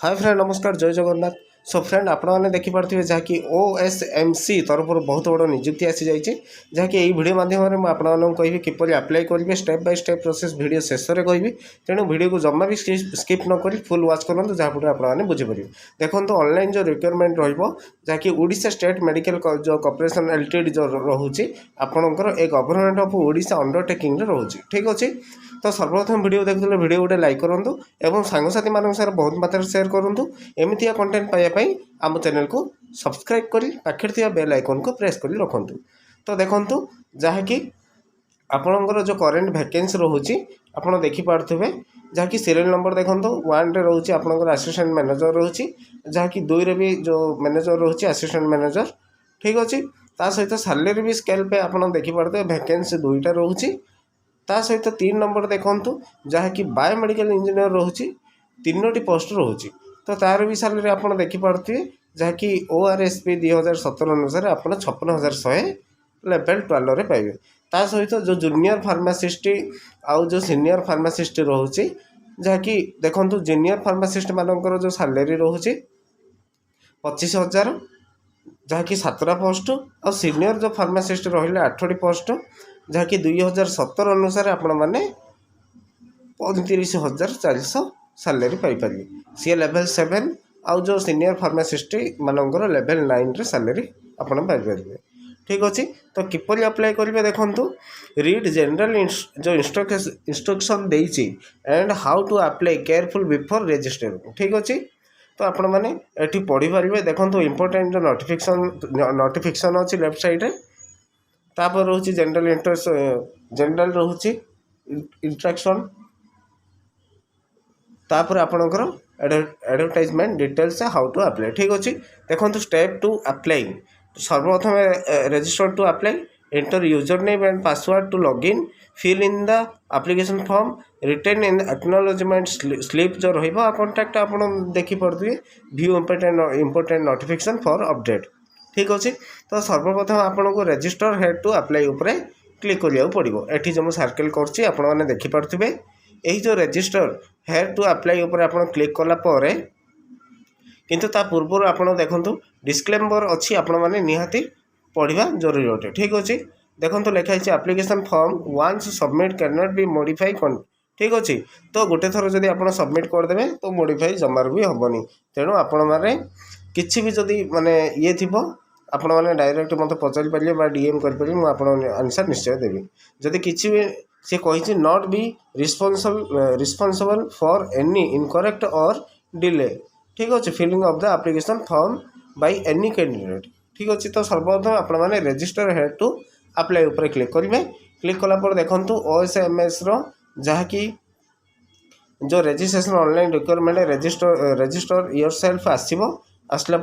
Hi friend नमस्कार जय Jagannath. So friend आपने देखिपे जहाँकि OSMC तरफ बहुत बड़ निजुक्ति आसी जाइए जहाँकि यही भिडियो माध्यम कहि किपर आप्लाय करेंगे step by step process video शेष में कहि तेणु भिडियो को जमा भी स्किप न करी फुल वाच करूँ जहाँफल आपने बुझीपारे। देखो ऑनलाइन जो रिक्वायरमेंट रही ओडिशा स्टेट मेडिकल जो कॉर्पोरेशन LTD जो रोचे आपंकर ए गवर्नमेंट ऑफ ओडिशा अंडरटेकिंग रोचे ठीक अच्छे। तो सर्वप्रथम वीडियो देखते वीडियो गोटे लाइक करूँ और सांगसाथी मान सर बहुत मात्रा शेयर करूँ। एमती कंटेंट पाइबापी आम चैनल को सब्सक्राइब कर पाखे बेल आइकन को प्रेस कर रखुँ। तो देखूँ जहाँकि आपणकर जो करेन्ट वैकेंसी रोचे आपड़ देखिपे जहाँकि सीरियल नंबर देखो 1 रोचे आपंकर असिस्टेंट मैनेजर रोचे जहाँकि 2 रे भी जो मैनेजर रोचे असिस्टेंट मैनेजर ठीक अच्छे। ता सहित सैलरी भी स्केल पे आप देखिपे वैकेंसी 2टा रोचे। ता सहित 3 नंबर देखूँ जहाँकि बायोमेडिकल इंजीनियर रोचे 3टी पोस्ट रोचे। तो तार भी सैलरी आप देखिपे जहाँकि ORSP 2017 अनुसार आप 56,100 लेवल 12 पाइबे। ता सहित जो जूनियर फार्मासीस्ट आउ जो सीनियर फार्मासीस्ट रोचे जहाँकि देखो जूनियर फार्मासीस्ट मानकर जो सैलरी रोचे 25,000 जहाँकि 7टा पोस्ट और सीनियर जो फार्मासीस्ट रही 8टी पोस्ट जहाँकि 2017 अनुसार आपण मैंने 29,400 सैलरी पाइपर। सी लेवल 7 आउ जो सीनियर फार्मासीस्ट मानकर लेवल 9 रे सैलरी आप पाइपर ठीक अच्छे। तो किपर अप्लाई करेंगे देखूँ रीड जनरल जो इंस्ट्रक्शन देती and how to apply careful before register ठीक अच्छे। तो आपण मैंने ये पढ़ी पारे देखो इंपोर्टेंट जो नोटिफिकेशन अच्छी लेफ्ट साइड तापर रोचे जनरल रोचे इंस्ट्रक्शन तापर आपणकर advertisement details how to apply ठीक अच्छे। देखो स्टेप टू अप्लाई सर्वप्रथम register to apply enter user name and password to login fill in the application form return in acknowledgement slip जो रहा कॉन्टैक्ट आप देखिपे view important notification for update ठीक अच्छे। तो सर्वप्रथम आपन को रजिस्टर हेड टू अप्लाई उपरे क्लिक करिया पड़ो। एठी जो सर्कल करछि आपण माने देखि पारथिबे एही जो रजिस्टर हेड टू अप्लाई उपरे आपण क्लिक कला परे किंतु ता पूर्व आपण देखंतु डिस्क्लेमर अच्छी आपण माने निहाती पढ़ा जरूरी अटे ठीक अच्छे। देखो लिखाई application form once submit can not be modify ठीक अच्छे। तो गोटे थर जदि आप सबमिट करदे तो मॉडिफाई जमार भी हेनी तेणु आपण मैंने किसी भी जदि माने ये थी आपण मैंने डायरेक्ट मत पचारि पारे DM करें मुझे आंसर निश्चय देवी जदि किसी भी सी कही not be responsible for any incorrect और डिले ठीक अच्छे filling of the application form by any candidate ठीक अच्छे। तो सर्वप्रथम आपण मैंने रजिस्टर हेड टू अप्लाई उपर क्लिक करेंगे। क्लिक कलापर देखूँ OSMS जहाँकि जो registration online requirement register yourself आसला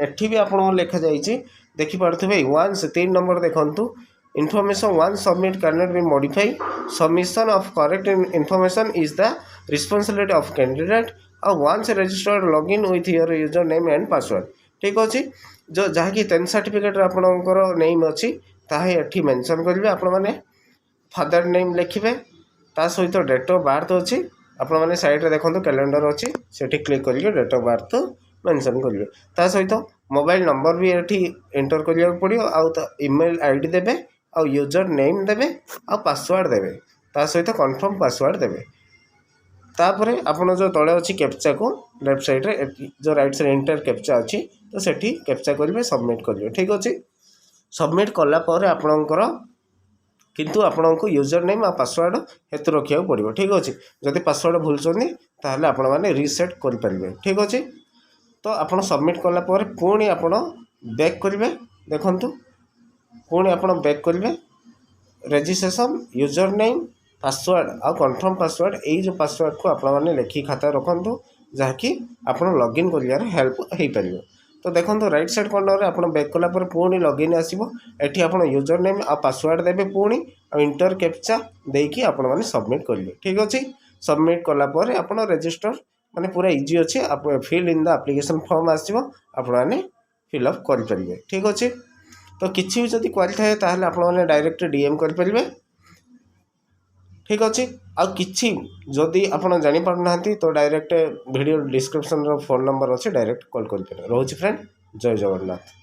एठी भी आपको लिखा जाइए देखिपे वन्स 3 नंबर देखूँ information one submit can not be modify submission of correct information is the responsibility of candidate और once registered login with your user name and password ठीक अच्छे। जो जहाँकि 10th सर्टिफिकेट आपणकर नेम अच्छी ताहे एठी मेंशन करेंगे आपण मैंने फादर नेम लिखिए ता सहित डेट ऑफ बर्थ अच्छी आपण मैंने साइड रे देखो कैलेंडर अच्छी से क्लिक करेंगे डेट ऑफ बर्थ मेंशन करेंगे ता सहित मोबाइल नंबर भी ये एंटर करिया पड़ो आउ ईमेल आईडी देबे आउ यूजर नेम देबे आउ पासवर्ड देबे ता सहित कन्फर्म पासवर्ड देबे। तापरे आपण जो तले अच्छी कैप्चा को लेफ्ट साइड रे जो राइट साइड एंटर कैप्चा अच्छी तो सेठी कैप्चा करेंगे सबमिट करेंगे ठीक अच्छे। सबमिट कला पर आपणकर किंतु आपण को यूजर नेम आ पासवर्ड हेतु रखा पड़ो ठीक अच्छे। जदि पासवर्ड भूलुँच ताहले आपण माने रीसेट करेंगे ठीक अच्छे। तो आपड़ सबमिट कला पुणी आपड़ बैक करेंगे देखूँ पुणी आपड़ बैक करेंगे रजिस्ट्रेशन यूजर नेम पासवर्ड आउ कन्फर्म पासवर्ड यही जो पासवर्ड को आप लिखिक खाता रखुँ जहाँकि आप लॉगिन कर हेल्प हो पार। तो देखो राइट साइड कॉर्नर आप बैक कला पुणी लॉगिन आसो एटी आप यूजर नेम आ पासवर्ड देवे पुणी इंटर कैप्चा देकी आप सबमिट करेंगे ठीक अच्छे। सबमिट कला आप रजिस्टर माने पूरा इजी अच्छे आप fill in the application form आसो आपने फिलअप करेंगे ठीक अच्छे। तो किसी भी जब क्वारी थाए ताहले आप डायरेक्ट DM करेंगे ठीक अच्छे आउ किसी जदि आप जापाना तो direct video description phone number अच्छे डायरेक्ट कॉल करें। रोचे फ्रेंड, जय जगन्नाथ।